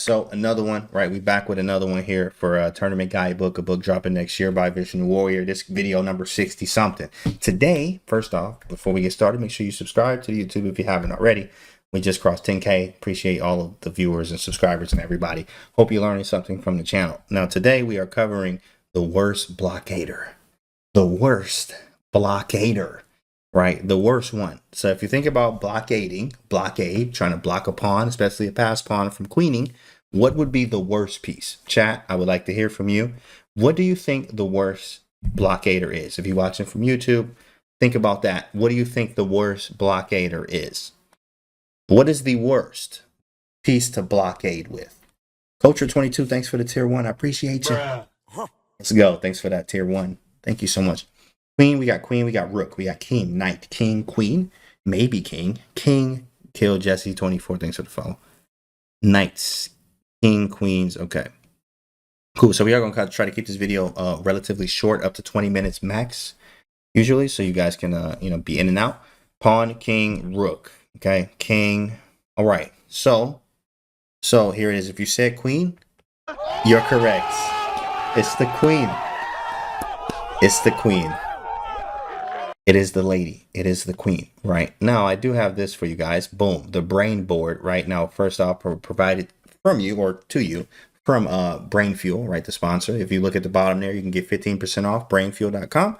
so another one, right? We back with another one here for a tournament guidebook, a book dropping next year by Vision Warrior. This video number 60 something. Today, first off, before we get started, make sure you subscribe to the YouTube if you haven't already. We just crossed 10K. Appreciate all of the viewers and subscribers and everybody. Hope you're learning something from the channel. Now, today we are covering the worst blockader. The worst blockader. Right, the worst one. So if you think about blockade, trying to block a pawn, especially a passed pawn from queening, what would be the worst piece? Chat, I would like to hear from you. What do you think the worst blockader is? If you're watching from YouTube, think about that. What do you think the worst blockader is? What is the worst piece to blockade with? Culture22, thanks for the tier 1. I appreciate you. Let's go. Thanks for that tier 1. Thank you so much. Queen, we got rook, we got king, knight, king, queen, maybe king, kill Jesse 24, thanks for the follow. Knights, king, queens, okay. Cool, so we are gonna try to keep this video relatively short, up to 20 minutes max, usually, so you guys can be in and out. Pawn, king, rook, okay, king, all right. So here it is. If you said queen, you're correct. It's the queen. It's the queen. It is the lady. It is the queen, right? Now, I do have this for you guys. Boom, the brain board, right? Now, first off, provided from you or to you from Brain Fuel, right? The sponsor. If you look at the bottom there, you can get 15% off brainfuel.com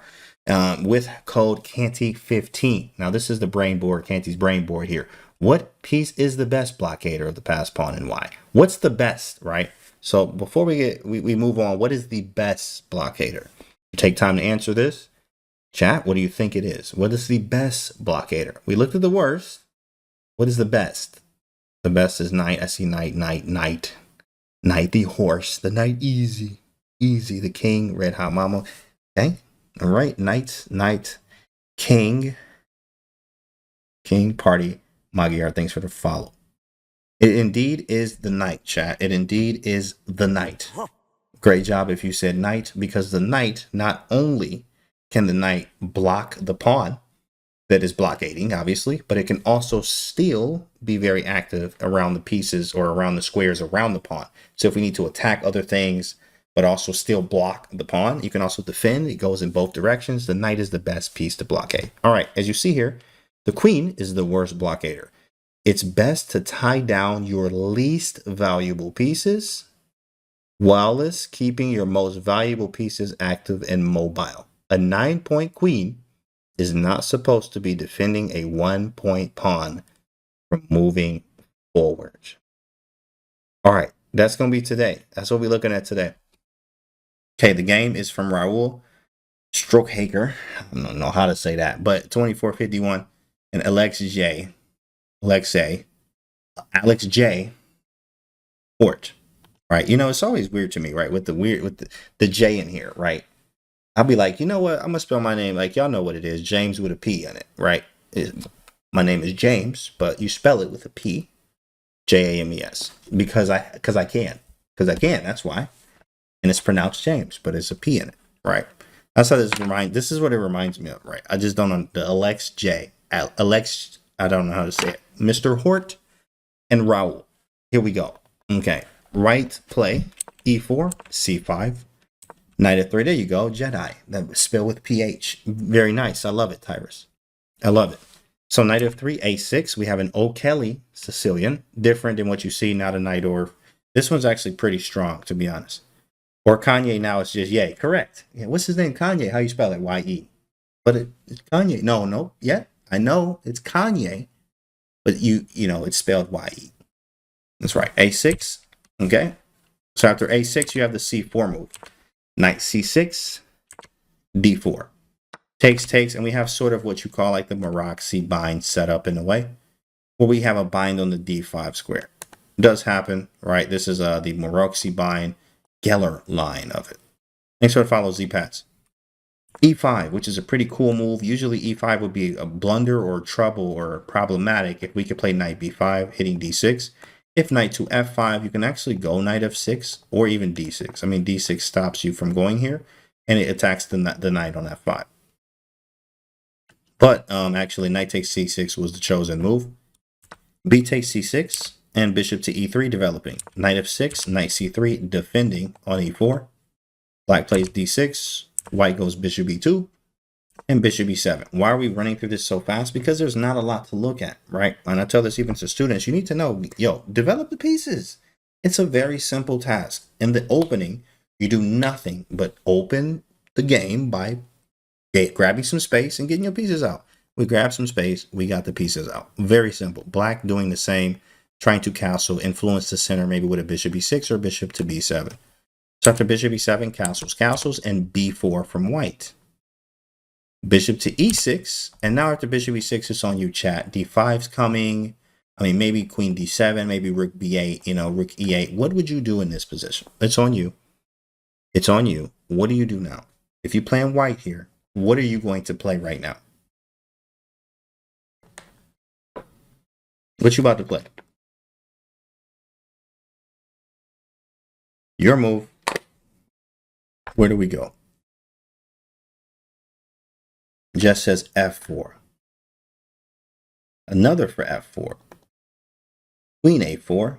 with code Canty15. Now, this is the brain board, Canty's brain board here. What piece is the best blockader of the passed pawn and why? What's the best, right? So before we move on, what is the best blockader? You take time to answer this. Chat, what do you think it is? What is the best blockader? We looked at the worst. What is the best? The best is knight. I see knight, the horse, the knight, easy, the king, red hot mama. Okay, all right, knight, king, party, Magyar, thanks for the follow. It indeed is the knight, chat. It indeed is the knight. Great job if you said knight, because the knight not only can the knight block the pawn that is blockading, obviously, but it can also still be very active around the pieces or around the squares around the pawn. So if we need to attack other things, but also still block the pawn, you can also defend. It goes in both directions. The knight is the best piece to blockade. All right, as you see here, the queen is the worst blockader. It's best to tie down your least valuable pieces whilst keeping your most valuable pieces active and mobile. A 9-point queen is not supposed to be defending a 1-point pawn from moving forward. All right, that's going to be today. That's what we're looking at today. Okay, the game is from Raul Strokehaker. I don't know how to say that, but 2451 and Alex J. Fort. Right, it's always weird to me, right, with the J in here, right? I'll be like, you know what? I'm gonna spell my name like y'all know what it is. James with a P in it, right? My name is James, but you spell it with a P, James, because I can. That's why, and it's pronounced James, but it's a P in it, right? That's how this is what it reminds me of, right? I just don't know the Alex. I don't know how to say it. Mr. Hort and Raul. Here we go. Okay, right play E4, C5. Knight f3, there you go, Jedi. That was spelled with PH. Very nice. I love it, Tyrus. I love it. So knight f3, A6. We have an O'Kelly Sicilian. Different than what you see, not a knight or. This one's actually pretty strong, to be honest. Or Kanye now, it's just Ye. Correct. Yeah, what's his name? Kanye. How you spell it? Y-E. But it's Kanye. No. Yeah, I know it's Kanye. But it's spelled Y-E. That's right. A6. Okay. So after A6, you have the C4 move. Knight c6, d4. Takes, and we have sort of what you call like the Maroczy bind set up in a way, where we have a bind on the d5 square. It does happen, right? This is the Maroczy bind Geller line of it. Thanks for the follow, Z-Pats. e5, which is a pretty cool move. Usually e5 would be a blunder or trouble or problematic if we could play knight b5, hitting d6. If knight to f5, you can actually go knight f6 or even d6. I mean, d6 stops you from going here, and it attacks the knight on f5. But actually, knight takes c6 was the chosen move. B takes c6, and bishop to e3 developing. Knight f6, knight c3 defending on e4. Black plays d6, white goes bishop e2, and bishop e7. Why are we running through this so fast? Because there's not a lot to look at, right? And I tell this even to students, you need to know, yo, develop the pieces. It's a very simple task. In the opening, you do nothing but open the game by grabbing some space and getting your pieces out. We grab some space, we got the pieces out. Very simple. Black doing the same, trying to castle, influence the center, maybe with a bishop e6 or bishop to b7. So after bishop e7, castles, and b4 from white. Bishop to e6, and now after bishop e6, it's on you, chat. d5's coming. I mean, maybe queen d7, maybe rook b8, rook e8. What would you do in this position? It's on you. It's on you. What do you do now? If you plan white here, what are you going to play right now? What you about to play? Your move. Where do we go? Jess says f4. Another for f4. Queen a4.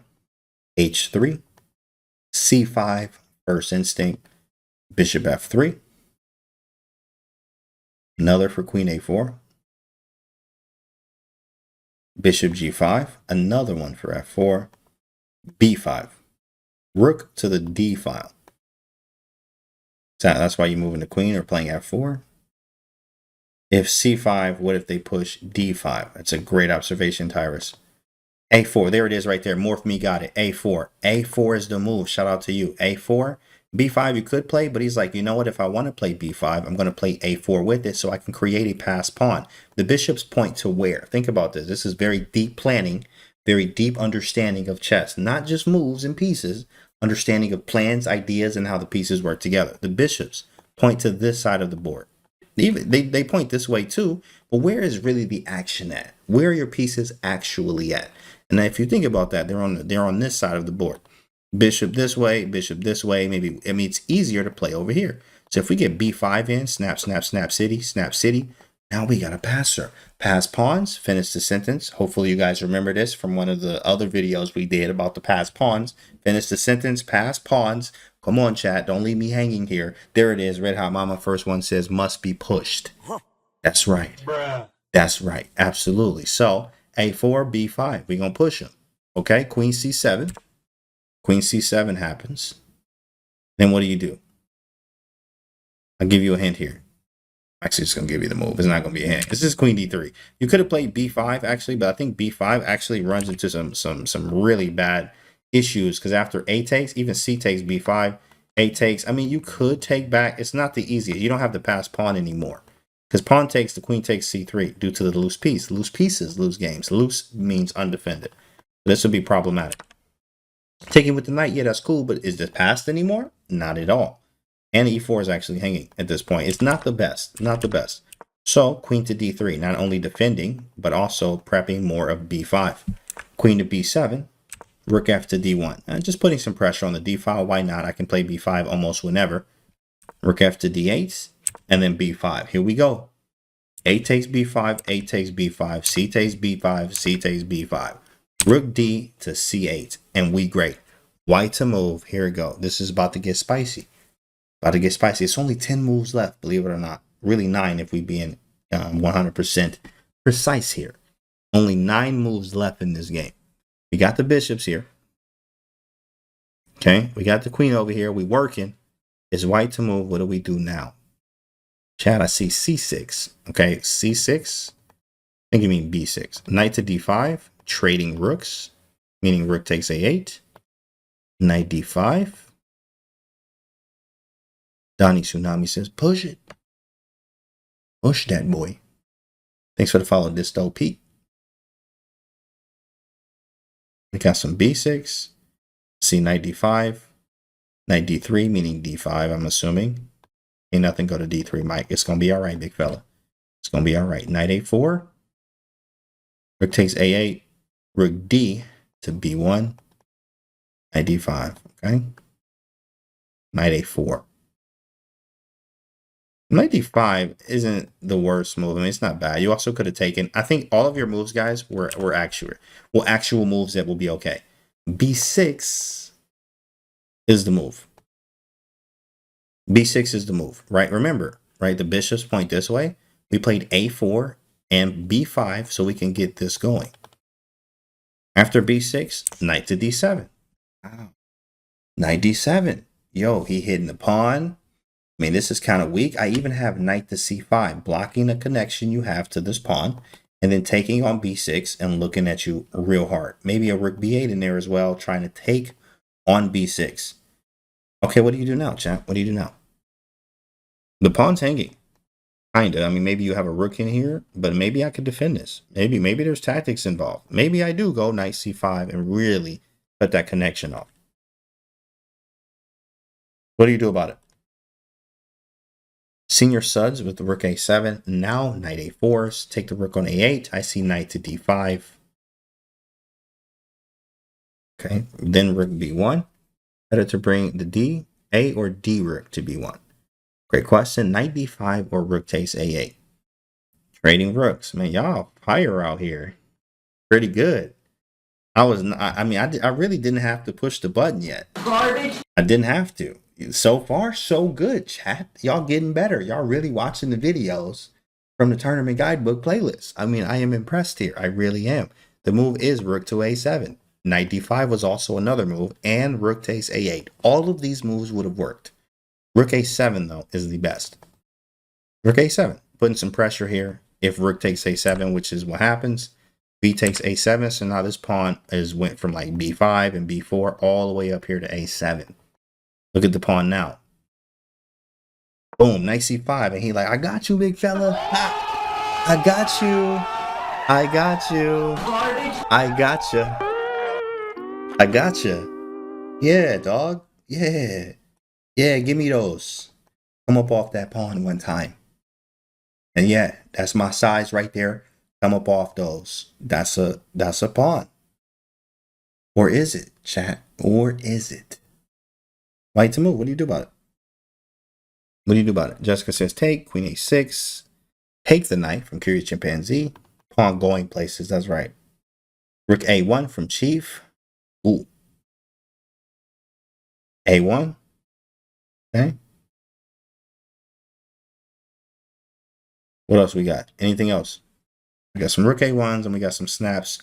h3. c5. First instinct. Bishop f3. Another for queen a4. Bishop g5. Another one for f4. b5. Rook to the d file. So that's why you're moving the queen or playing f4. If c5, what if they push d5? That's a great observation, Tyrus. a4, there it is right there. Morph me got it. a4. a4 is the move. Shout out to you. a4. b5 you could play, but he's like, you know what? If I want to play b5, I'm going to play a4 with it so I can create a passed pawn. The bishops point to where? Think about this. This is very deep planning, very deep understanding of chess. Not just moves and pieces, understanding of plans, ideas, and how the pieces work together. The bishops point to this side of the board. Even they point this way too, but where is really the action at? Where are your pieces actually at? And if you think about that, they're on this side of the board. Bishop this way, maybe. I mean, it's easier to play over here. So if we get b5 in, snap, snap, snap city, now we got a passer. Pass pawns, finish the sentence. Hopefully you guys remember this from one of the other videos we did about the pass pawns. Finish the sentence, pass pawns. Come on, chat. Don't leave me hanging here. There it is. Red Hot Mama, first one says must be pushed. That's right. Bruh. That's right. Absolutely. So a4, b5. We're going to push him. Okay. Queen c7. Queen c7 happens. Then what do? I'll give you a hint here. Actually, it's going to give you the move. It's not going to be a hint. This is queen d3. You could have played b5 actually, but I think b5 actually runs into some really bad issues because after a takes, even c takes b5, a takes. I mean, you could take back. It's not the easiest. You don't have to pass pawn anymore because pawn takes, the queen takes c3 due to the loose piece. Loose pieces lose games. Loose means undefended. This would be problematic. Taking with the knight, yeah, that's cool, but is this passed anymore? Not at all. And e4 is actually hanging at this point. It's not the best, not the best. So queen to d3, not only defending, but also prepping more of b5. Queen to b7, rook f to d1. And just putting some pressure on the d file. Why not? I can play b5 almost whenever. Rook f to d8, and then b5. Here we go. A takes b5, A takes b5, C takes b5, C takes b5. Rook d to c8, and we great. White to move. Here we go. This is about to get spicy. About to get spicy. It's only 10 moves left, believe it or not. Really 9 if we being 100% precise here. Only 9 moves left in this game. We got the bishops here. Okay, we got the queen over here. We working. It's white to move. What do we do now? Chat, I see c6. Okay, c6. I think you mean b6. Knight to d5. Trading rooks. Meaning rook takes a8. Knight d5. Donnie Tsunami says, push it. Push that boy. Thanks for the follow, Disto Pete. We got some b6. See knight d5. Knight d3, meaning d5, I'm assuming. Ain't nothing go to d3, Mike. It's going to be all right, big fella. It's going to be all right. Knight a4. Rook takes a8. Rook d to b1. Knight d5, okay? Knight a4. Knight d5 isn't the worst move. I mean, it's not bad. You also could have taken, I think all of your moves, guys, were actual moves that will be okay. B6 is the move. B6 is the move, right? Remember, right? The bishops point this way. We played A4 and B5 so we can get this going. After B6, knight to D7. Wow. Knight D7. Yo, he hitting the pawn. I mean, this is kind of weak. I even have knight to C5, blocking the connection you have to this pawn, and then taking on B6 and looking at you real hard. Maybe a rook B8 in there as well, trying to take on B6. Okay, what do you do now, champ? What do you do now? The pawn's hanging. Kinda. I mean, maybe you have a rook in here, but maybe I could defend this. Maybe there's tactics involved. Maybe I do go knight C5 and really cut that connection off. What do you do about it? Senior suds with the rook A7. Now knight A4s. Take the rook on A8. I see knight to D5. Okay, then rook B1. Better to bring the D, A or D rook to B1. Great question. Knight D5 or rook takes A8. Trading rooks. Man, y'all fire out here. Pretty good. I really didn't have to push the button yet. Garbage. I didn't have to. So far, so good, chat. Y'all getting better. Y'all really watching the videos from the tournament guidebook playlist. I mean, I am impressed here. I really am. The move is rook to A7. Knight D5 was also another move, and rook takes A8. All of these moves would have worked. Rook A7, though, is the best. Rook A7, putting some pressure here. If rook takes A7, which is what happens, B takes A7. So now this pawn went from like B5 and B4 all the way up here to A7. Look at the pawn now. Boom, knight C5. And he like, I got you, big fella. Ha! I got you. I got you. I got you. I got you. Yeah, dog. Yeah. Yeah, give me those. Come up off that pawn one time. And yeah, that's my size right there. Come up off those. That's a pawn. Or is it, chat? Or is it? White to move. What do you do about it? What do you do about it? Jessica says take. Queen A6. Take the knight from Curious Chimpanzee. Pawn going places. That's right. Rook A1 from Chief. Ooh. A1. Okay. What else we got? Anything else? We got some rook A1s and we got some snaps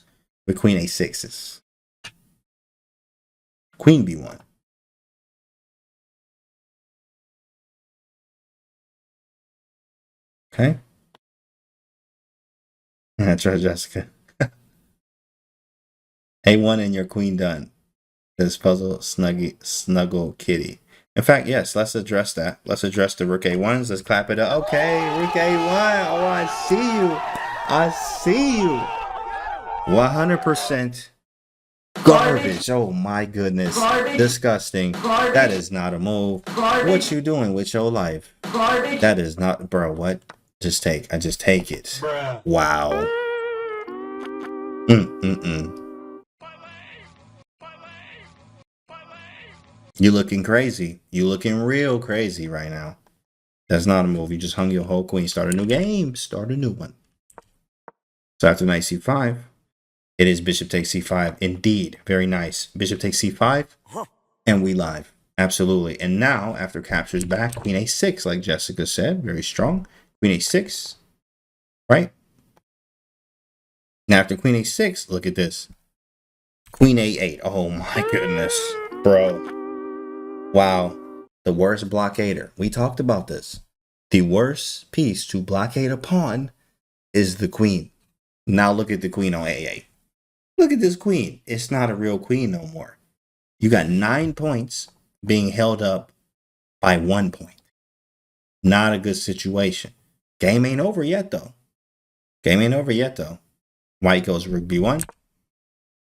with queen A6s. Queen B1. Okay. That's right, Jessica. A1 and your queen done. This puzzle snuggle kitty. In fact, yes, let's address that. Let's address the rook A1s. Let's clap it up. Okay, rook A1. Oh, I see you. I see you. 100% garbage. Oh my goodness. Garbage. Disgusting. Garbage. That is not a move. Garbage. What you doing with your life? Garbage. That is not, bro, what? Just take. I just take it. Bruh. Wow. You looking crazy. You looking real crazy right now. That's not a move. You just hung your whole queen. Start a new game. Start a new one. So after knight C5, it is bishop takes C5. Indeed. Very nice. Bishop takes C5. And we live. Absolutely. And now, after captures back, queen A6, like Jessica said. Very strong. Queen A6. Right? Now after queen A6, look at this. Queen A8. Oh my goodness. Bro. Wow, the worst blockader. We talked about this. The worst piece to blockade a pawn is the queen. Now look at the queen on A8. Look at this queen. It's not a real queen no more. You got 9 points being held up by 1 point. Not a good situation. Game ain't over yet, though. Game ain't over yet, though. White goes rook B1.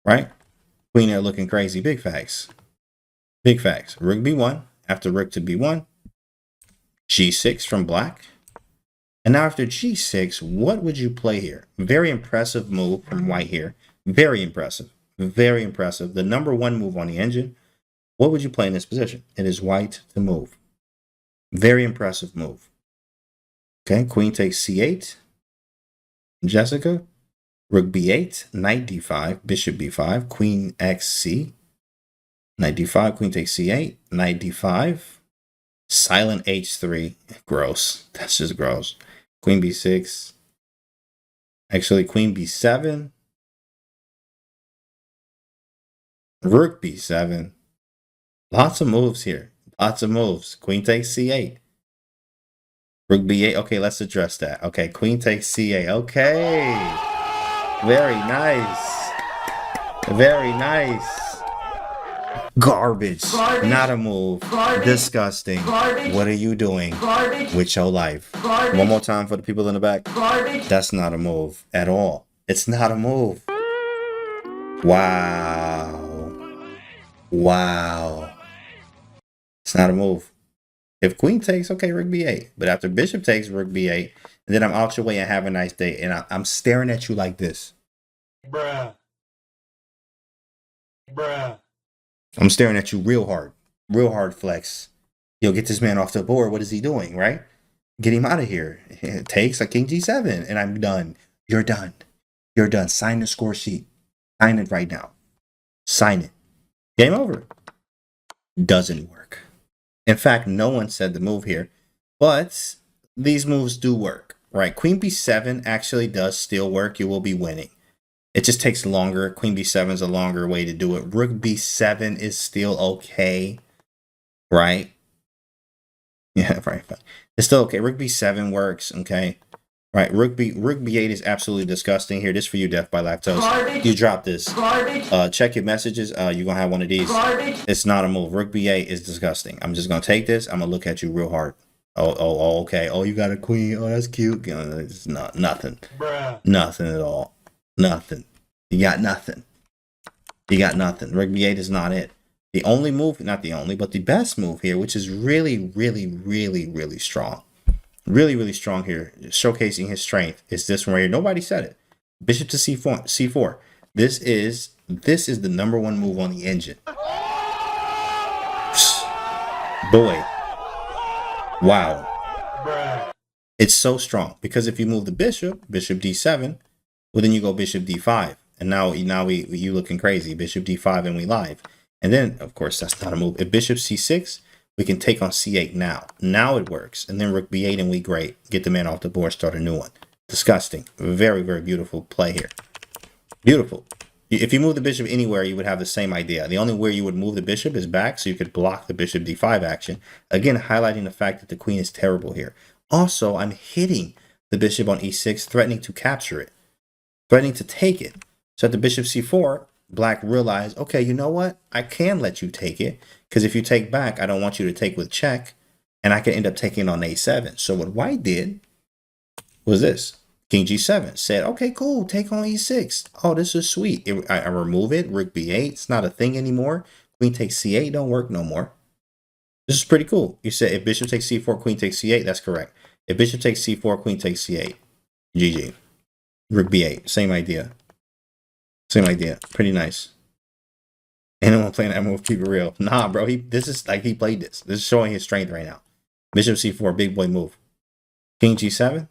Right? Queen there looking crazy. Big facts. Big facts. Rook B1. After rook to B1. G6 from black. And now after G6, what would you play here? Very impressive move from white here. Very impressive. Very impressive. The #1 move on the engine. What would you play in this position? It is white to move. Very impressive move. Okay, queen takes C8. Jessica. Rook B8. Knight D5. Bishop B5. Queen XC. Knight d5, queen takes c8, knight d5, silent h3. Gross. That's just gross. Queen b6. Actually, queen b7. Rook b7. Lots of moves here. Lots of moves. Queen takes c8. Rook b8. Okay, let's address that. Okay, queen takes c8. Okay. Very nice. Very nice. Garbage. Not a move. Disgusting. What are you doing with your life? One more time for the people in the back. That's not a move at all. It's not a move. Wow. Wow. It's not a move. If queen takes, okay, rook b8. But after bishop takes, rook b8. And then I'm out your way and have a nice day. And I'm staring at you like this. Bruh. Bruh. I'm staring at you real hard flex. Yo, get this man off the board. What is he doing, right? Get him out of here. It takes a king g7, and I'm done. You're done. You're done. Sign the score sheet. Sign it right now. Sign it. Game over. Doesn't work. In fact, no one said the move here, but these moves do work, right? Queen b7 actually does still work. You will be winning. It just takes longer. Queen b7 is a longer way to do it. Rook b7 is still okay, right? Yeah, right. It's still okay. Rook b7 works, okay? Right, rook b8 is absolutely disgusting here. This for you, Death by Lactose. Garbage. You drop this. Check your messages. You're going to have one of these. Garbage. It's not a move. Rook b8 is disgusting. I'm just going to take this. I'm going to look at you real hard. Oh, okay. Oh, you got a queen. Oh, that's cute. It's not nothing. Bruh. Nothing at all. Nothing. You got nothing. You got nothing. Rook b8 is not it. The only move, not the only, but the best move here, which is really strong. Really strong here, showcasing his strength, is this one right here. Nobody said it. Bishop to c4. This is the number one move on the engine. Boy. Wow. Bruh. It's so strong because if you move the bishop d7, well then you go bishop d5, and now you looking crazy. Bishop d5 and we live. And then of course that's not a move. If bishop c6, we can take on c8 now. Now it works. And then rook b8 and we great. Get the man off the board, start a new one. Disgusting. Very beautiful play here. Beautiful. If you move the bishop anywhere, you would have the same idea. The only way you would move the bishop is back, so you could block the bishop d5 action. Again, highlighting the fact that the queen is terrible here. Also, I'm hitting the bishop on e6, threatening to capture it. Threatening to take it. So at the bishop c4, Black realized, okay, you know what? I can let you take it, because if you take back, I don't want you to take with check, and I can end up taking on a7. So what White did was this. King g7 said, okay, cool, take on e6. Oh, this is sweet. I remove it. Rook b8. It's not a thing anymore. Queen takes c8. Don't work no more. This is pretty cool. You said if bishop takes c4, queen takes c8. That's correct. If bishop takes c4, queen takes c8. GG. Rook b8. Same idea. Same idea. Pretty nice. Anyone playing that move, keep it real. Nah, bro. This is like he played this. This is showing his strength right now. Bishop c4, big boy move. King g7.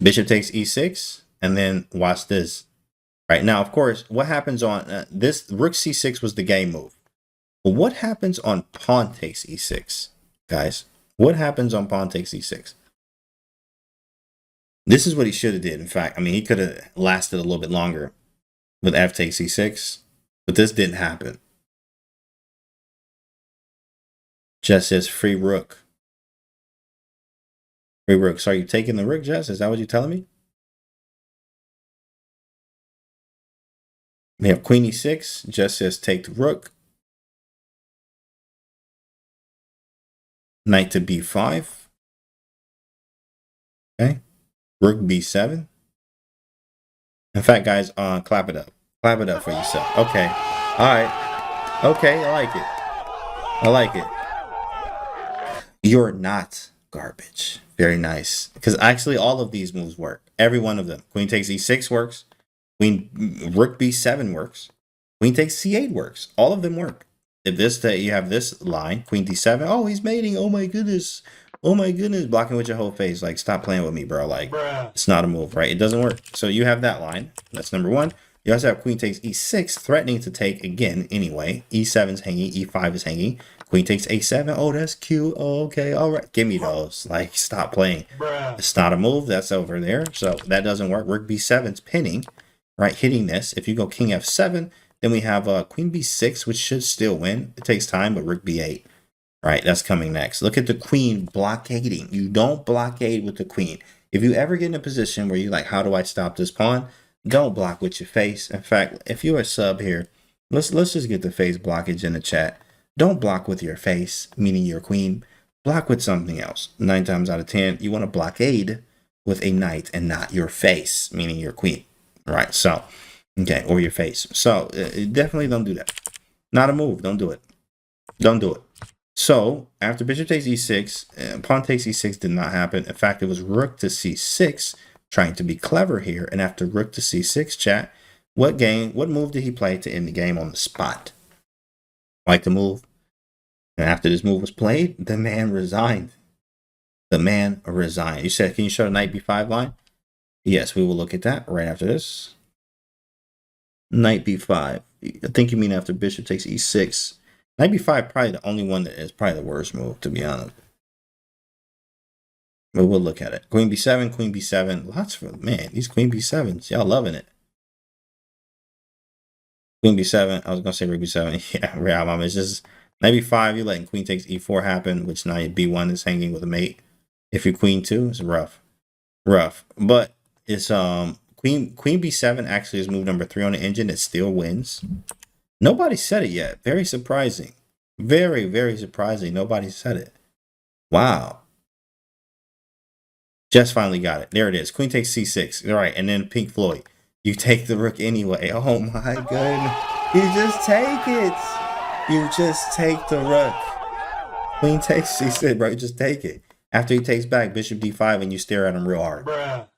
Bishop takes e6, and then watch this. Right now, of course, what happens on this? Rook c6 was the game move. But what happens on pawn takes e6, guys? What happens on pawn takes e6? This is what he should have did. In fact, I mean, he could have lasted a little bit longer with f takes e6, but this didn't happen. Just says free rook. Free rook. So are you taking the rook, Jess? Is that what you're telling me? We have queen e6. Jess says take the rook. Knight to b5. Okay. Rook b7. In fact, guys, clap it up. Clap it up for yourself. Okay. All right. Okay, I like it. I like it. You're not garbage. Very nice. Because actually all of these moves work. Every one of them. Queen takes e6 works. Rook b7 works. Queen takes c8 works. All of them work. If this you have this line, queen d7. Oh, he's mating. Oh my goodness. Oh my goodness. Blocking with your whole face. Like, stop playing with me, bro. Like, it's not a move, right? It doesn't work. So you have that line. That's number one. You also have queen takes e6, threatening to take again anyway. e7 is hanging, e5 is hanging. Queen takes a7. Oh, that's cute. Oh, okay, all right. Give me those. Like, stop playing. Bruh. It's not a move. That's over there. So that doesn't work. Rook b7's pinning, right? Hitting this. If you go king f7, then we have queen b6, which should still win. It takes time, but rook b8. Right, that's coming next. Look at the queen blockading. You don't blockade with the queen. If you ever get in a position where you're like, how do I stop this pawn? Don't block with your face. In fact, if you're a sub here, let's just get the face blockage in the chat. Don't block with your face, meaning your queen. Block with something else. 9 times out of 10, you want to blockade with a knight and not your face, meaning your queen. Right, so, okay, or your face. So, definitely don't do that. Not a move. Don't do it. Don't do it. So, after bishop takes e6, pawn takes e6 did not happen. In fact, it was rook to c6, trying to be clever here. And after rook to c6, chat, what move did he play to end the game on the spot? Like the move. And after this move was played, the man resigned. The man resigned. You said, can you show the knight b5 line? Yes, we will look at that right after this. Knight b5. I think you mean after bishop takes e6. Knight b5 probably the only one that is probably the worst move, to be honest. But we'll look at it. Queen b7, queen b7. Lots of, man, these queen b7s. Y'all loving it. Queen b7. I was going to say rook b7. Yeah, real mama. It's just knight b5. You're letting queen takes e4 happen, which now b1 is hanging with a mate. If you're queen 2, it's rough. Rough. But it's queen b7 actually is move number 3 on the engine. It still wins. Nobody said it yet. Very surprising. Very, very surprising. Nobody said it. Wow. Just finally got it. There it is. Queen takes c6. All right. And then Pink Floyd. You take the rook anyway. Oh my goodness. You just take it. You just take the rook. Queen takes c6, bro. You just take it. After he takes back bishop d5 and you stare at him real hard. Bruh.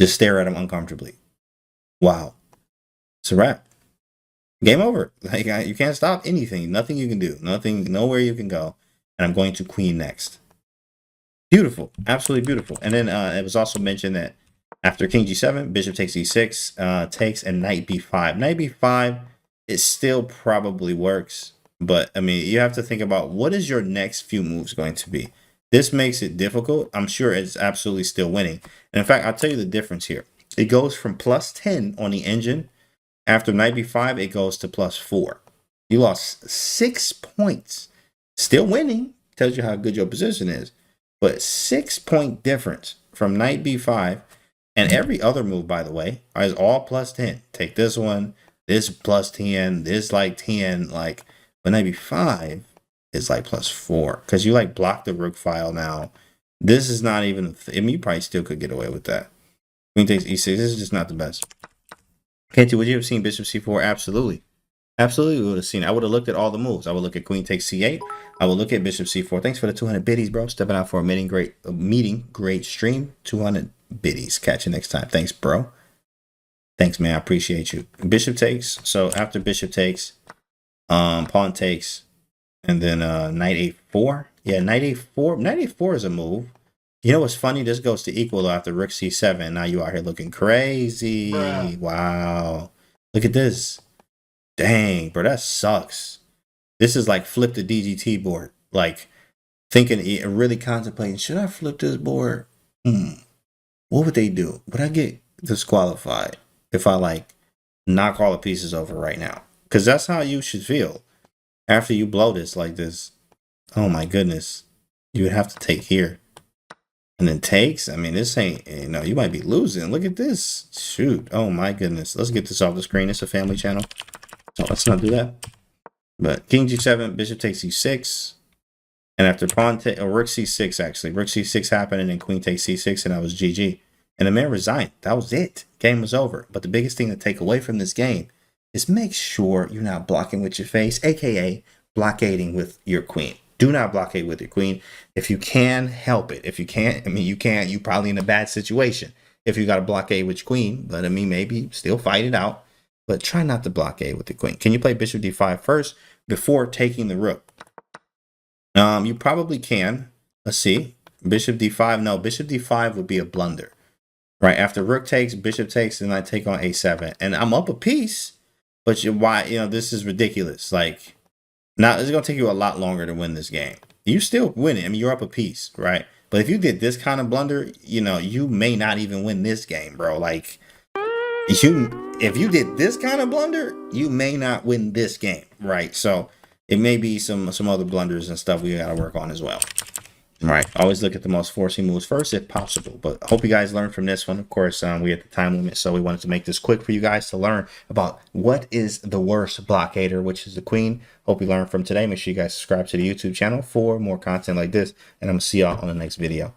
Just stare at him uncomfortably. Wow. It's a wrap. Game over. Like, you can't stop anything. Nothing you can do. Nothing, nowhere you can go. And I'm going to queen next. Beautiful. Absolutely beautiful. And then it was also mentioned that after king g7, bishop takes e6, takes, and knight b5. Knight b5, it still probably works. But, I mean, you have to think about what is your next few moves going to be. This makes it difficult. I'm sure it's absolutely still winning. And, in fact, I'll tell you the difference here. It goes from plus 10 on the engine. After knight b5, it goes to plus 4. You lost 6 points. Still winning. Tells you how good your position is. But 6-point difference from knight b5. And every other move, by the way, is all plus 10. Take this one. This plus 10. This like 10. Like, but knight b5 is like plus 4. Because you like block the rook file now. This is not even... I mean, you probably still could get away with that. Queen takes e6. This is just not the best. Kenty, would you have seen bishop c4? Absolutely. Absolutely would have seen it. I would have looked at all the moves. I would look at queen takes c8. I would look at bishop c4. Thanks for the 200 biddies, bro. Stepping out for a meeting. Great stream. 200 biddies. Catch you next time. Thanks, bro. Thanks, man. I appreciate you. Bishop takes. So after bishop takes, pawn takes, and then knight a4. Yeah, knight a4. Knight a4 is a move. You know what's funny? This goes to equal after rook c7. Now you out here looking crazy. Bruh. Wow. Look at this. Dang, bro, that sucks. This is like flip the DGT board. Like thinking, really contemplating, should I flip this board? What would they do? Would I get disqualified if I like knock all the pieces over right now? Because that's how you should feel after you blow this like this. Oh my goodness. You would have to take here. And then takes. I mean, this ain't, you know, you might be losing. Look at this. Shoot. Oh my goodness. Let's get this off the screen. It's a family channel. So let's not do that. But king g7, bishop takes e6. And after pawn take, or rook c6 actually. Rook c6 happened and then queen takes c6 and that was GG. And the man resigned. That was it. Game was over. But the biggest thing to take away from this game is make sure you're not blocking with your face, aka blockading with your queen. Do not blockade with your queen. If you can, help it. If you can't, I mean, you can't, you're probably in a bad situation if you got to blockade with your queen. But I mean, maybe still fight it out. But try not to blockade with the queen. Can you play bishop d5 first before taking the rook? You probably can. Let's see. Bishop d5. No, bishop d5 would be a blunder. right? After rook takes, bishop takes, and I take on a7, and I'm up a piece. But why? This is ridiculous. Like, now it's gonna take you a lot longer to win this game. You still win it. I mean, you're up a piece, right? But if you did this kind of blunder, you may not even win this game, bro. Like, if you did this kind of blunder, you may not win this game, right? So it may be some other blunders and stuff we gotta work on as well. Right. Always look at the most forcing moves first if possible. But I hope you guys learned from this one. Of course, we had the time limit, so we wanted to make this quick for you guys to learn about what is the worst blockader, which is the queen. Hope you learned from today. Make sure you guys subscribe to the YouTube channel for more content like this, and I'm gonna see y'all on the next video.